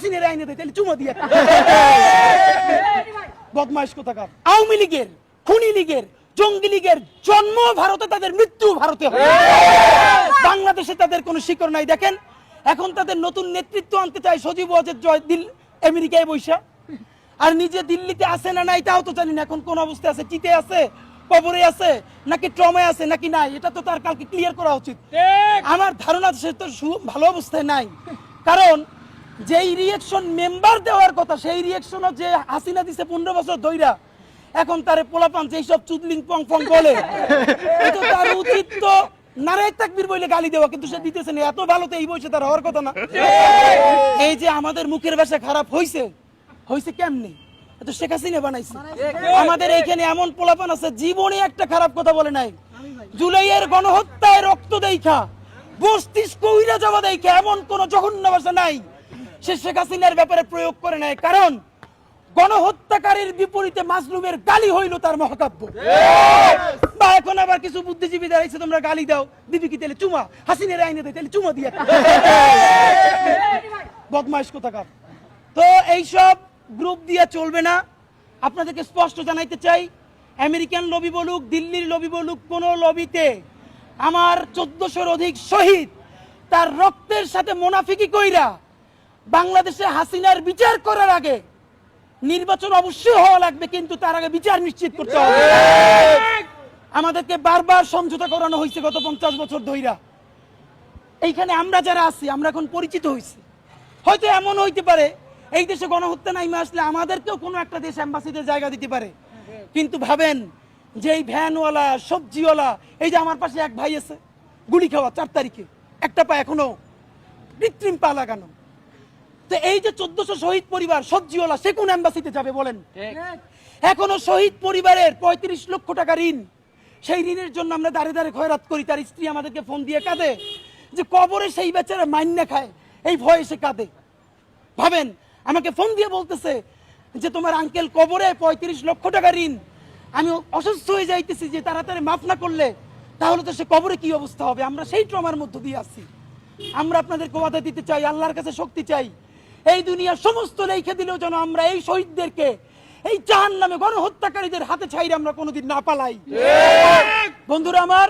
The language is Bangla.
হাসিনের আইনে দেয় তাহলে চুমা দিয়ে বদমাইশ কোথাকার। আওয়ামী লীগের, খুনি লীগের, জঙ্গি লীগের জন্ম ভারতে, তাদের মৃত্যু ভারতে হবে। বাংলাদেশে তাদের কোনো শিকড় নাই। দেখেন এখন তাদের নতুন নেতৃত্ব আনতে চায় সজীব ওয়াজেদ জয় আমেরিকায় বৈশা, আর নিজে দিল্লিতে আছে না নাই তাও তো জানি না। এখন কোন অবস্থায় আছে, চিতে আছে, কবরে আছে, নাকি ট্রমায় আছে নাকি নাই, এটা তো তার কালকে ক্লিয়ার করা উচিত। আমার ধারণা সে তো ভালো অবস্থায় নাই, কারণ যেই রিয়েকশন মেম্বার দেওয়ার কথা সেই রিয়েকশনও যে হাসিনা দিছে 15 বছর ধইরা, এখন তারে পোলাপান যেই সব চুদলিং পং পং বলে, এটা তার উচিত তো নারায় তাকবীর বলে গালি দেওয়া, কিন্তু সে দিতেছে না। এত ভালো তো এই বয়সে তার হওয়ার কথা না। এই যে আমাদের মুখের ভাষা খারাপ হইছে কেমনে, এত শেখ হাসিনা বানাইছে। আমাদের এইখানে এমন পোলাপান আছে জীবনে একটা খারাপ কথা বলে নাই, জুলাইয়ের গণহত্যায় রক্ত দেখা মস্তিষ্ক উইরা যাওয়া দেখা এমন কোন জঘন্য ভাষা নাই সে শেখ হাসিনার ব্যাপারে প্রয়োগ করে নাই, কারণ গণহত্যাকারীর বিপরীতে মাজলুমের গালি হইল তার মহাকাব্য। বা এখন আবার কিছু বুদ্ধিজীবী দাঁড়াইছে, তোমরা গালি দাও, দিবি কি তাহলে চুমা, হাসিনের আইনে দেয় তাহলে চুমা দিয়ে বদমাইশ কোথাকার। তো এইসব গ্রুপ দিয়ে চলবে না। আপনাদেরকে স্পষ্ট জানাইতে চাই, আমেরিকান লবি বলুক, দিল্লির লবি বলুক, কোন লবিতে আমার 1400-র অধিক শহীদ তার রক্তের সাথে মুনাফিকি কইরা বাংলাদেশে হাসিনার বিচার করার আগে নির্বাচন অবশ্যই হওয়া লাগবে, কিন্তু তার আগে বিচার নিশ্চিত করতে হবে। আমাদেরকে বারবার সমঝোতা করানো হয়েছে গত 50 বছর ধইরা। এইখানে আমরা যারা আছি আমরা এখন পরিচিত হয়েছি। হয়তো এমন হইতে পারে এই দেশে গণহত্যা নাইমে আসলে আমাদেরকেও কোনো একটা দেশ অ্যাম্বাসিতে জায়গা দিতে পারে, কিন্তু ভাবেন যে এই ভ্যানওয়ালা, সবজিওয়ালা, এই যে আমার পাশে এক ভাই আছে গুলি খাওয়া 4 তারিখে, একটা পা এখনো কৃত্রিম পা লাগানো। তো এই যে 1400 শহীদ পরিবার, সবজিওয়ালা, সে কোন অ্যাম্বাসিতে যাবে বলেন? এখনো শহীদ পরিবারের 35 লক্ষ টাকা ঋণ, সেই ঋণের জন্য আমরা দাঁড়ে দাঁড়ে খয়রাত করি। তার স্ত্রী আমাদেরকে ফোন দিয়ে কাঁদে যে কবরে সেই বেচারা মাইন্না খায়, এই ভয়ে সে কাঁদে। ভাবেন আমাকে ফোন দিয়ে বলতেছে যে তোমার আঙ্কেল কবরে 35 লক্ষ টাকা ঋণ, আমি অসুস্থ হয়ে যাইতেছি, যে তাড়াতাড়ি মাফ না করলে তাহলে তো সে কবরে কি অবস্থা হবে। আমরা সেই ট্রমার মধ্য দিয়ে আসছি। আমরা আপনাদেরকে ওয়াদা দিতে চাই, আল্লাহর কাছে শক্তি চাই, এই দুনিয়ার সমস্ত লেখে দিলেও যেন আমরা এই শহীদদেরকে এই জাহান্নামে গণহত্যাকারীদের হাতে ছাইরে আমরা কোনোদিন না পালাই। বন্ধুরা আমার,